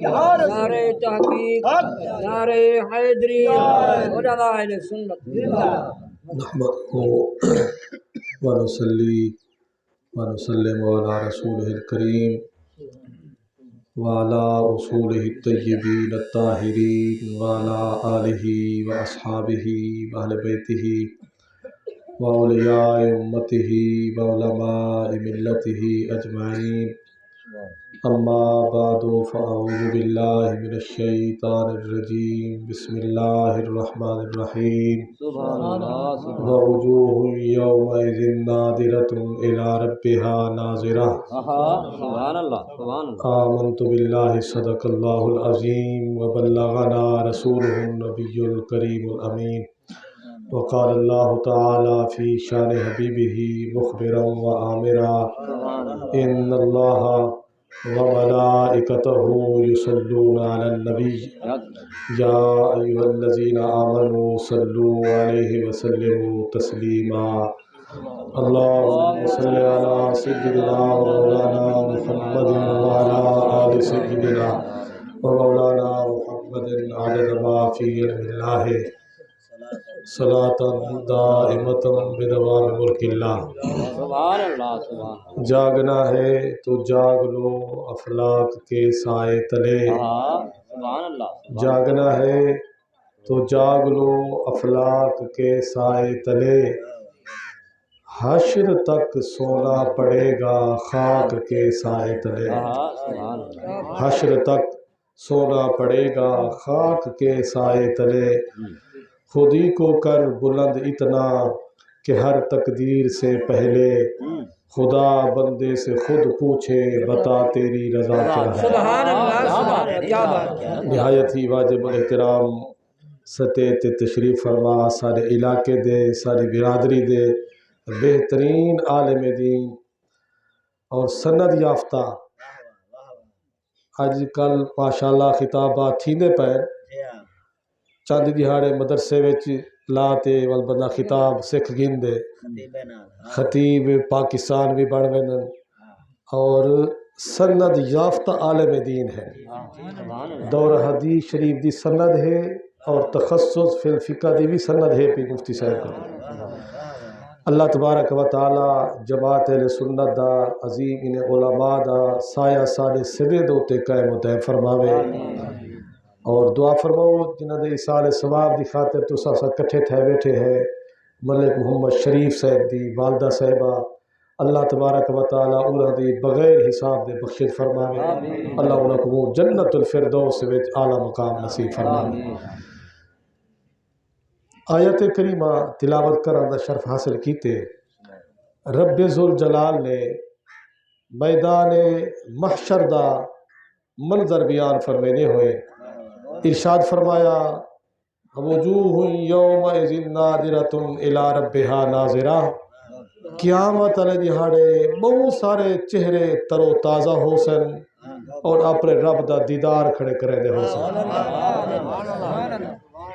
نعرہ تحقیق، نعرہ حیدری، علماء اہل سنت۔ نحمدہ ونصلی ونسلم علی رسولہ الکریم وعلی اصولہ الطیبین الطاہرین وعلی آلہ واصحابہ واہل بیتہ واولیاء امتہ وعلماء ملتہ اجمعین، اما بعد فاعوذ باللہ من الشیطان الرجیم، بسم اللہ الرحمن الرحیم۔ سبحان اللہ، سبحان ووجوہ یومئذ ناظرۃ الی ربہا ناظرہ۔ سبحان اللہ، سبحان اللہ۔ آمنت باللہ صدق اللہ العظیم وبلغنا رسولہ النبی الکریم الامین، وقال اللہ تعالی فی شان حبیبہ مخبرا وآمرا ان اللہ وملائکتہ یصلون علی النبی یا ایھا الذین آمنوا صلوا علیہ وسلموا تسلیما۔ اللہم صل علی سیدنا مولانا محمد وعلی آل سیدنا مولانا محمد عدد ما فی علم اللہ، صلاۃ دائمۃ بدوام ملک اللہ۔ سبحان اللہ، سبحان اللہ۔ جاگنا ہے تو جاگ لو افلاک کے سائے تلے، سبحان اللہ۔ جاگنا ہے تو جاگ لو افلاک کے سائے تلے، حشر تک سونا پڑے گا خاک کے سائے تلے، سبحان اللہ۔ حشر تک سونا پڑے گا خاک کے سائے تلے، خودی کو کر بلند اتنا کہ ہر تقدیر سے پہلے خدا بندے سے خود پوچھے بتا تیری رضا کیا ہے۔ سبحان اللہ، سبحان اللہ، کیا بات ہے۔ نہایت ہی واجب الاحترام سطح تے تشریف فرما سارے علاقے دے ساری برادری دے بہترین عالم دین اور سند یافتہ اج کل ماشاءاللہ خطابات تھیندے پے، چند دیہاڑے مدرسے وچ لا تے ول بندہ خطاب سکھ گیندے، خطیب پاکستان بھی بن ویندن اور سند یافتہ عالم دین ہے، دور حدیث شریف دی سند ہے اور تخصص فی الفقہ دی بھی سند ہے پی مفتی صاحب کو۔ اللہ تبارک و تعالی جماعت اہل سنت دا عظیم ان علماء دا سایہ سارے سرے دو تے قائم و دائم فرماوے، اور دعا فرماؤ جنہاں دے اصال ثواب دی خاطر تو سا کٹھے تھے بیٹھے ہیں، ملک محمد شریف صاحب دی والدہ صاحبہ، اللہ تبارک و تعالی انہاں دی بغیر حساب دے بخشش فرماوے، اللہ انہاں کو جنت الفردوس وچ اعلیٰ مقام نصیب فرماوے۔ آیت کریمہ تلاوت کرن دا شرف حاصل کیتے، رب ذوالجلال نے میدان محشر دا منظر بیان فرمینے ہوئے، ارشاد فرمایا وجوہ یومئذ ناظرۃ الی ربہا ناظرہ، قیامت والے دہاڑے بہت سارے چہرے تر و تازہ ہو سن اور اپنے رب دا دیدار کھڑے کرے دے ہو سن۔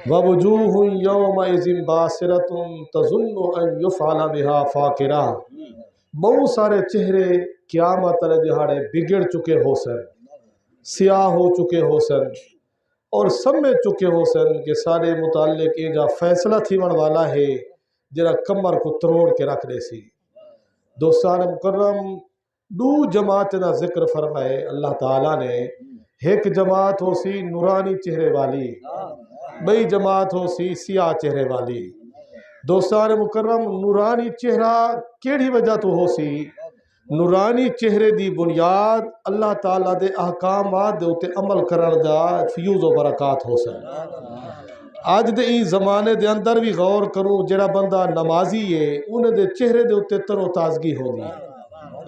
ووجوہ یومئذ باسرۃ تظن ان یفعل بہا فاقرہ، بہت سارے چہرے قیامت والے دہاڑے بگڑ چکے ہو سن، سیاہ ہو چکے ہو سن اور سمجھ چکے ہو سن کہ سارے متعلق یہ جا فیصلہ تھیون والا ہے جرا کمر کو تروڑ کے رکھ دے سی۔ دوستان مکرم، دو جماعت دا ذکر فرمائے اللہ تعالیٰ نے، ایک جماعت ہو سی نورانی چہرے والی، بئی جماعت ہو سی سیاہ چہرے والی۔ دوستان مکرم، نورانی چہرہ کیڑی وجہ تو ہو سی؟ نورانی چہرے دی بنیاد اللہ تعالیٰ دے احکامات دے اتے عمل کرن دا فیوز و برکات ہو سن۔ آج دے ای زمانے دے اندر بھی غور کروں، جڑا بندہ نمازی ہے انہیں دے چہرے دے اتے تر و تازگی ہو دی ہے،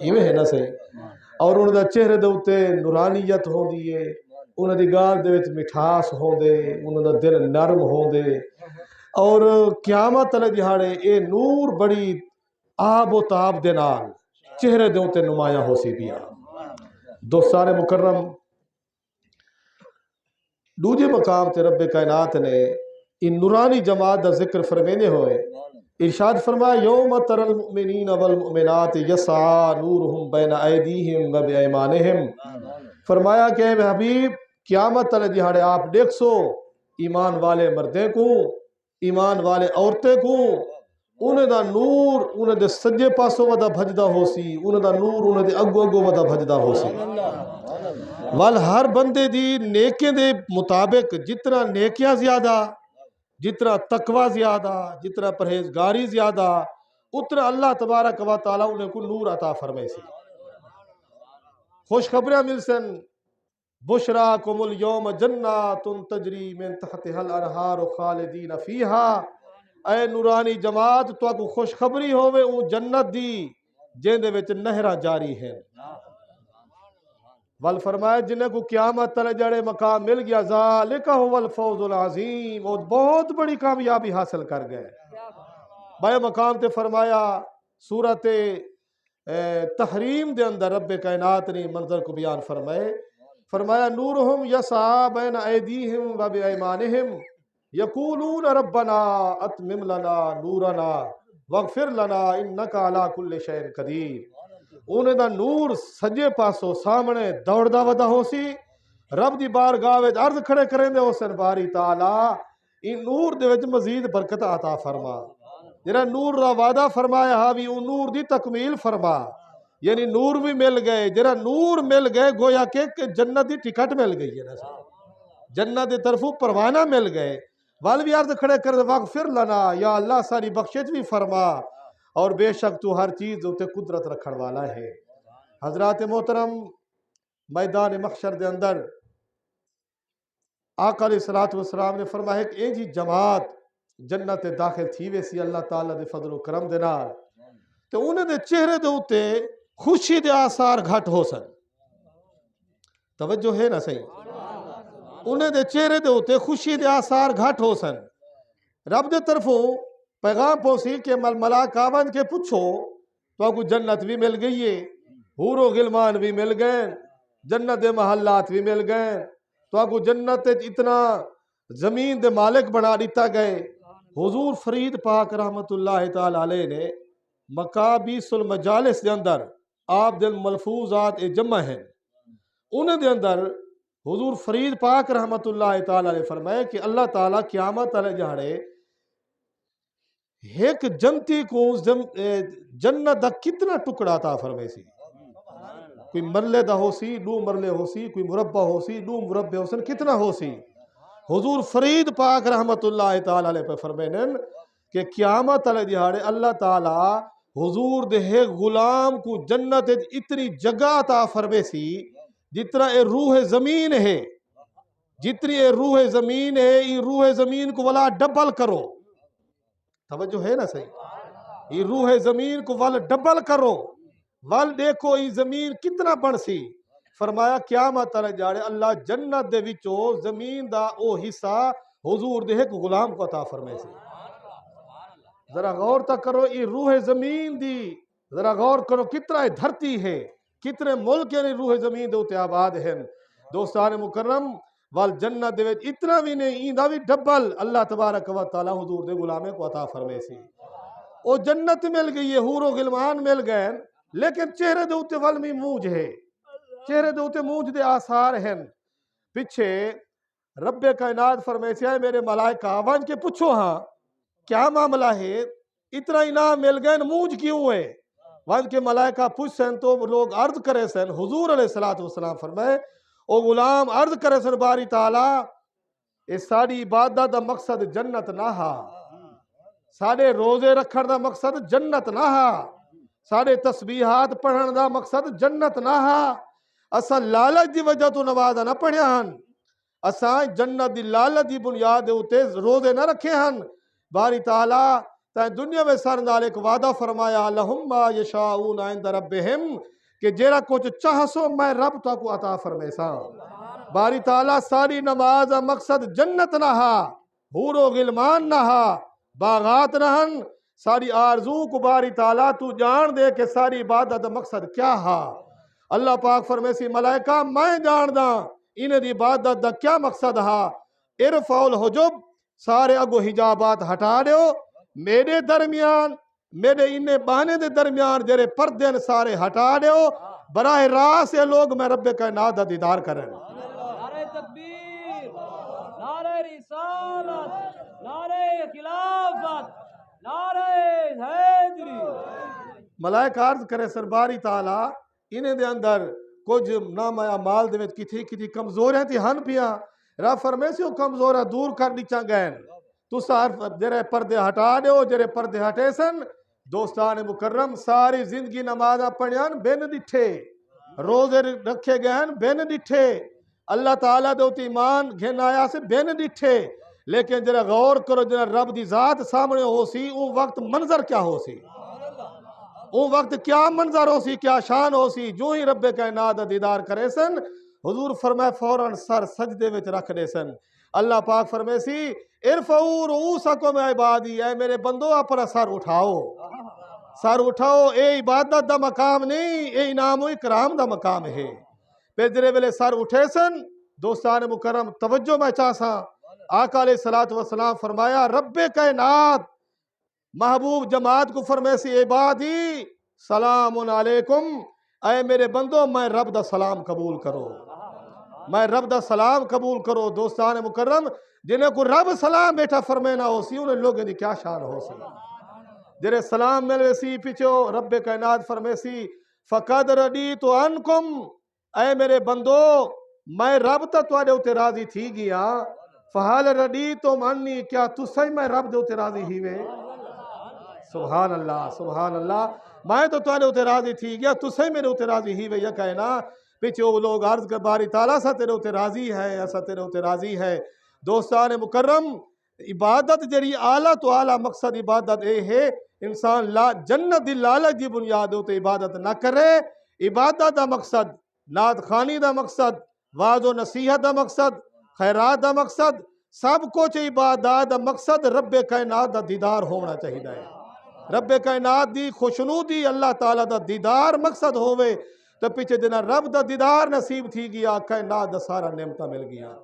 ایویں ہے نا صحیح، اور انہیں دے چہرے دے اتے نورانیت ہو دی ہے، انہیں دی گال دے وچ مٹھاس ہو دے، انہیں دا دل نرم ہو دے، اور قیامت والے دہاڑے اے نور بڑی آب و تاب دے نال چہرے دے اتے نمایاں ہو سی پیا۔ دوستان مکرم، دوجے مقام تے رب کائنات نے ان نورانی جماعت دا ذکر فرمینے ہوئے، ارشاد فرمایا یوم تر المؤمنین والمؤمنات یسعی نورہم بین ایدیہم و بایمانہم، فرمایا کہ اے حبیب قیامت والے دہاڑے آپ دیکھ سو ایمان والے مردیں کو ایمان والے عورتیں کو انہیں دا نور انہیں دے سجے پاسوں ودا بھجدا ہو سی انہیں دا نور انہیں دے اگو اگو ودا بھجدا ہو سی وال ہر بندے دی نیکیں دے مطابق جتنا نیکیاں زیادہ جتنا تقوی زیادہ جتنا پرہیزگاری زیادہ اتنا اللہ تبارک و تعالیٰ انہیں کو نور عطا فرمائے سی خوشخبریاں مل سن بشراکم اليوم جنات تجری من تحتها الانہار خالدین فیہا اے نورانی جماعت تو کو خوشخبری ہوئے اون جنت دی جن دے وچ نہراں جاری ہیں ول فرمایا جنہیں کو قیامت تلے جڑے مقام مل گیا ذالک هو الفوز العظیم وہ بہت بڑی کامیابی حاصل کر گئے بھائی مقام تے فرمایا سورت تحریم دے اندر رب کائنات نے منظر کو بیان فرمایا نورہم یسعی بین ایدیہم و بایمانہم یقولون ربنا اتمم لنا نورنا واغفر لنا انکا علی کل شیء قدیر انہیں دا نور سجے پاسو سامنے دوڑدا ودا ہو سی رب دی بارگاہ وچ عرض کھڑے کریں دے حسن باری تعالی ان نور دے وچ مزید برکت عطا فرما جڑا نور دا وعدہ فرمایا ہا بھی ان نور دی تکمیل فرما یعنی نور بھی مل گئے جڑا نور مل گئے گویا کہ جنت دی ٹکٹ مل گئی ہے نا جنت دی طرفوں پروانہ مل گئے وال بھی عرض کھڑے کر واغفر لنا یا اللہ ساری بخشش بھی فرما اور بے شک تو ہر چیز ہوتے قدرت رکھن والا ہے حضرات محترم میدان محشر دے اندر آقا علیہ السلام نے فرمایا کہ جی جماعت جنت داخل تھی ویسی اللہ تعالیٰ دے فضل و کرم دے نال تو انہیں دے چہرے دے ہوتے خوشی دے آثار گھٹ ہو سن توجہ ہے نا صحیح انہیں دے چہرے دے ہوتے خوشی دے آثار گھٹ ہو سن رب دے طرفوں پیغام پہنچی کہ ملاک آون کے پوچھو تو کو جنت بھی مل گئی ہے حور و غلمان بھی مل گئے جنت دے محلات بھی مل گئے تو کو جنت اتنا زمین دے مالک بنا دیتا گئے حضور فرید پاک رحمت اللہ تعالی علیہ نے مقابیس المجالس دے اندر آپ دے ملفوظات جمع ہیں انہیں دے اندر حضور فرید پاک رحمت اللہ تعالی علیہ فرمائے کہ اللہ تعالیٰ قیامت علیہ جہاڑے ایک جنتی کو جنت دا کتنا ٹکڑا عطا فرمائے سی کوئی مرلے دا ہو سی دو مرلے ہو سی کوئی مربع ہو سی دو مربع ہو سی کتنا ہو سی حضور فرید پاک رحمت اللہ تعالی علیہ پہ فرمائن کہ قیامت علیہ دیہاڑے اللہ تعالی حضور دے غلام کو جنت اتنی جگہ عطا فرمائے سی جتنا اے روح زمین ہے جتنی اے روح زمین ہے یہ روح زمین کو ولا ڈبل کرو توجہ ہے نا صحیح یہ روح زمین کو ول ڈبل کرو ول دیکھو یہ زمین کتنا بن سی فرمایا قیامت علیہ جاڑے اللہ جنت دے وچوں زمین دا او حصہ حضور دے ایک غلام کو عطا فرمائے سی ذرا غور تک کرو یہ روح زمین دی ذرا غور کرو کتنا دھرتی ہے کتنے ملک یعنی روح زمین دے ہوتے آباد ہیں دوستان مکرم وال جنت دے وچ اتنا بھی نہیں ایندہ بھی ڈبل اللہ تبارک و تعالی حضور دے غلامے کو عطا فرمائے سی او جنت مل گئی ہے حور و غلمان مل گئے لیکن چہرے دے ہوتے والمی موج ہے چہرے دے ہوتے موج دے آثار ہیں پچھے رب کائنات فرمائے سی آئے میرے ملائکہ آوان کے پوچھو ہاں کیا معاملہ ہے اتنا انعام مل گئے موج کیوں ہے وان کے ملائکہ پوچھ سن تو لوگ عرض کرے سن حضور علیہ السلام فرمائے او غلام عرض کرے سن باری تعالیٰ اس ساری عبادت دا مقصد جنت نہ ہا سارے روزے رکھن دا مقصد جنت نہ ہا سارے تسبیحات پڑھن دا مقصد جنت نہ ہا اسا لالچ دی وجہ تو نماز نہ پڑھیا ہن اسا جنت دی لالچ دی بنیاد ہوتے روزے نہ رکھے ہن باری تعالیٰ تا دنیا میں سرنال ایک وعدہ فرمایا لہم ما یشاؤون عند ربہم کہ جیرا کچھ چاہسو میں رب تا کو عطا فرمائے سا باری تعالیٰ ساری نماز مقصد جنت نہ ہا حور و غلمان نہ ہا باغات نہ ہن ساری آرزو کو باری تعالیٰ تو جان دے کہ ساری عبادت مقصد کیا ہا اللہ پاک فرمائے سی ملائکہ میں جان دا انہیں دی عبادت دا کیا مقصد ہا ارفعوا الحجب سارے اگو حجابات ہٹا دیو میرے درمیان میرے انہیں بہانے دے درمیان جرے پردین سارے ہٹا دیو براہ راست یہ لوگ میں رب کائنات دا دیدار کریں تکبیر نعرہ رسالت نعرہ خلافت نعرہ حیدری ملائک عرض کرے سرباری تعالی انہیں دے اندر کچھ نامایا مال دے وچ کتھی کمزوریاں تھی ہن پیاں رب فرمے سی وہ کمزوریاں دور کر نیچا گئن تو سار جرے پردے ہٹا دیو جرے پردے ہٹے سن دوستان مکرم ساری زندگی نمازاں پڑھیاں بین ڈٹھے روزے رکھے گئے بین ڈٹھے اللہ تعالیٰ دے اوتے ایمان گھن آیا سے بین ڈٹھے لیکن جرا غور کرو جرا رب دی ذات سامنے ہو سی اون وقت منظر کیا ہو سی اون وقت کیا منظر ہو سی کیا شان ہو سی جو ہی رب کائنات دا دیدار کرے سن حضور فرمائے فوراً سر سجدے وچ رکھ دے سن اللہ پاک فرمائے سی ارفعوا رؤوسکم عبادی اے میرے بندو اپنا سر اٹھاؤ اے عبادت دا مقام نہیں اے انعام و اکرام دا مقام ہے پھر جرے ویلے سر اٹھے سن دوستان مکرم توجہ میں چاہسا آقا علیہ السلام فرمایا رب کائنات محبوب جماعت کو فرمائے سی عبادی سلام علیکم اے میرے بندو میں رب دا سلام قبول کرو میں رب دا سلام قبول کرو دوستان مکرم جنہیں کو رب سلام بیٹھا فرمینا ہو سی انہیں لوگوں دی کیا شان ہو سی جرے سلام ملوے سی پیچھو رب کائنات فرمے سی فقد ردیت عنکم اے میرے بندو میں رب تا تواڈے اوتے راضی تھی گیا فحال ردیتم انی کیا تسیں میں رب دے اوتے راضی ہیوے سبحان اللہ میں تو تواڈے اوتے راضی تھی گیا تسیں میرے اوتے راضی ہیوے یا کہنا پیچھے وہ لوگ عرض کر باری تعالیٰ سا تیرے اوتے راضی ہے ایسا تیرے اوتے راضی ہے دوستان مکرم عبادت جری اعلیٰ تو اعلیٰ مقصد عبادت اے ہے انسان جنت دی لالچ دی بنیاد ہوتے عبادت نہ کرے عبادت دا مقصد نعت خانی دا مقصد وعظ و نصیحت دا مقصد خیرات دا مقصد سب کچھ عبادت دا مقصد رب کائنات دا دیدار ہونا چاہیے رب کائنات دی خوشنودی اللہ تعالیٰ دا دیدار مقصد ہوئے تو پیچھے دینا رب دا دیدار نصیب تھی گیا کائنات دا سارا نعمتہ مل گیا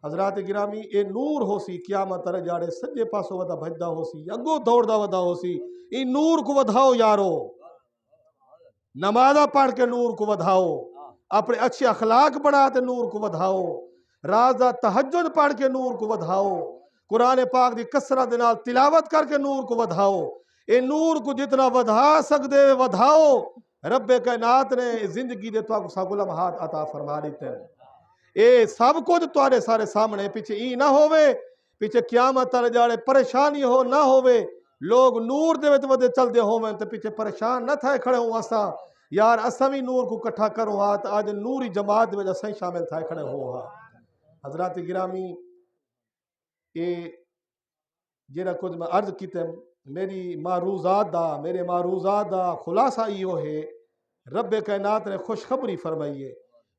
حضرات گرامی اے نور ہو سی قیامت تر جاڑے سجے پاسو ودا بھجدا ہو سی اگو دوڑدا ودا ہو سی ای نور کو ودھاؤ یارو نمازہ پڑھ کے نور کو ودھاؤ اپنے اچھے اخلاق بڑھاتے نور کو ودھاؤ رازہ تہجد پڑھ کے نور کو ودھاؤ قرآن پاک دی کثرت نال تلاوت کر کے نور کو ودھاؤ اے نور کو جتنا ودھا سکدے ودھاؤ رب کائنات نے زندگی دے تو سب لمحات عطا فرما دیتے ہیں اے سب کچھ تواڈے سارے سامنے پیچھے ای نہ ہوئے پیچھے قیامت تر جاڑے پریشانی ہو نہ ہوئے لوگ نور دے وچ ودے چل دے ہوئے تو پیچھے پریشان نہ تھائے کھڑے ہوں اساں یار اساں بھی نور کو کٹھا کرو ہاتھ آج نوری جماعت دے وچ اساں شامل تھائے کھڑے ہو ہاں حضرات گرامی اے جڑا کچھ میں عرض کیتے میرے معروضات دا خلاصہ ایو ہے رب کائنات نے خوشخبری فرمائی ہے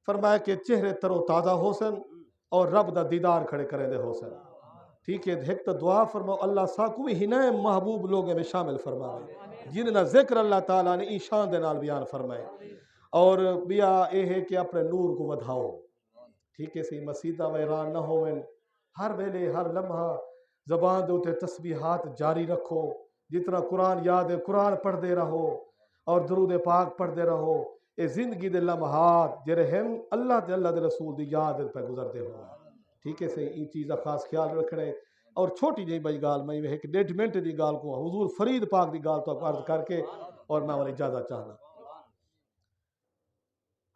فرمایا کہ چہرے تر و تازہ ہو سن اور رب دا دیدار کھڑے کرے دے ہو سن ٹھیک ہے ایک تو دعا فرماؤ اللہ ساکو بھی ہنے محبوب لوگوں میں شامل فرمائے جنہاں ذکر اللہ تعالیٰ نے ایشان دے نال بیان فرمائے اور بیا اے ہے کہ اپنے نور کو ودھاؤ ٹھیک ہے سی مسیدہ ویران نہ ہوئیں ہر ویلے ہر لمحہ زبان دوتے تسبیحات جاری رکھو جتنا قرآن یاد ہے قرآن پڑھ دے رہو اور درود پاک پڑھ دے رہو اے زندگی دے لمحات جرے ہم اللہ دے رسول دی یاد پہ گزر دے ہو ٹھیک ہے سے یہ چیزہ خاص خیال رکھنے اور چھوٹی جی بھائی گال میں ایک 1.5 منٹ دی گال کو حضور فرید پاک دی گال تو عرض کر کے اور میں والی اجازت چاہنا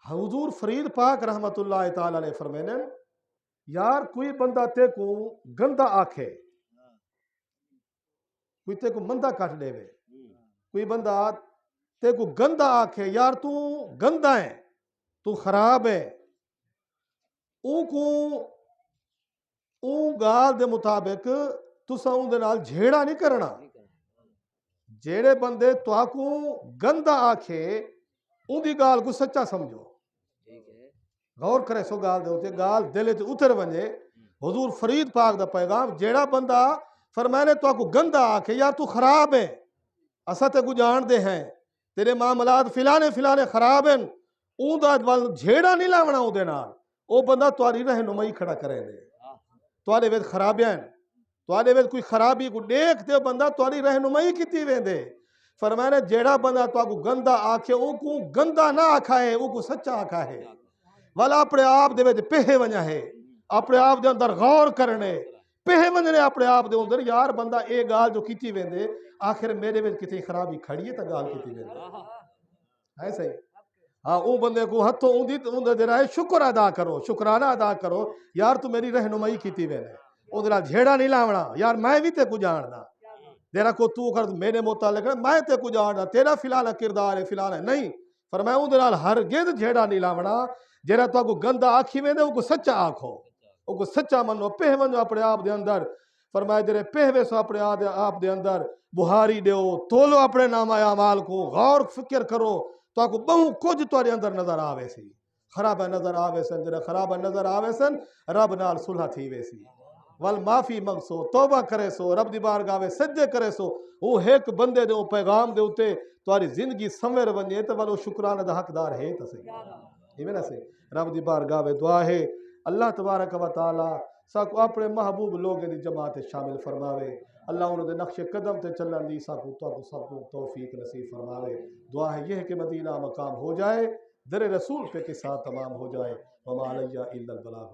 حضور فرید پاک رحمت اللہ تعالی علیہ فرمینے یار کوئی بندہ تے کو گندہ آکھے کوئی تے کو مندہ کٹ دے وے کوئی بندہ تے کو گندہ آکھے یار تو گندہ ہے تو خراب ہے اون گال دے مطابق تو ساؤں دے نال جھیڑا نہیں کرنا جیڑے بندے تو آکو گندہ آکھے اون دی گال کو سچا سمجھو غور کرے سو گال دے ہوتے گال دلے تے اتر ونجے حضور فرید پاک دا پیغام جیڑا بندہ فرمائنے تو آکو گندہ آکھے یار تو خراب ہے اسا تے کو جان دے ہیں تیرے معاملات فلانے خراب ہیں اون دا جھیڑا نہیں لاونا اون دے نال او بندہ تواری رہنمائی کھڑا کرے دے توارے وید خرابیاں توارے وید کوئی خرابی کو دیکھ دے بندہ تواری رہنمائی کیتی ویندے فرمانے جیڑا بندہ تو آکو گندہ آکھے او کو گندہ نہ آکھا ہے او کو سچا آکھا ہے والا اپنے آپ دے وید پہے ونجا ہے اپنے آپ دے اندر غور کرنے پہ ونجنے اپنے آپ دے اندر یار بندہ اے گال جو کیتی ویندے آخر میرے وچ کتنی خرابی کھڑی ہے تا گال کیتی ویندے ہے صحیح ہاں او بندے کو ہتھوں اون دے رائے شکر ادا کرو شکرانہ ادا کرو یار تو میری رہنمائی کیتی ویندے اون دے نال جھیڑا نہیں لاونا یار میں بھی تے کو جاندا تیرا کو تو کر میرے متعلق میں تے کو جاندا تیرا فلانا کردار ہے فلانا نہیں فرمایا اون دے نال ہرگز جھیڑا نہیں لاونا جیڑا تو کو گندا آکھی ویندے او کو سچا آکھو او کو سچا منو پہ ونجو اپنے آپ دے اندر فرمایا جڑے پہوے سو اپنے آپ دے اندر بہاری دیو تولو اپنے نامہ اعمال کو غور فکر کرو تو کو بہو کچھ تواڈے اندر نظر آوے سی خراب نظر آوے سن جڑا خراب نظر آوے سن رب نال صلح تھی ویسی ول معافی منگسو توبہ کرے سو رب دی بارگاہ وچ سجدے کرے سو او ایک بندے دے پیغام دے اوتے تواڈی زندگی سمر ونجے تے ول شکرانہ دا حقدار ہے تے صحیح ایویں نہ سے رب دی بارگاہ وچ دعا ہے اللہ تبارک و تعالی ساکو اپنے محبوب لوگوں دی جماعت شامل فرماوے اللہ انہوں دے نقش قدم تے چلن دی ساکو تو سب کو توفیق نصیب فرماوے دعا ہے یہ ہے کہ مدینہ مقام ہو جائے در رسول پہ کے ساتھ تمام ہو جائے وما علیہ الا البلاغ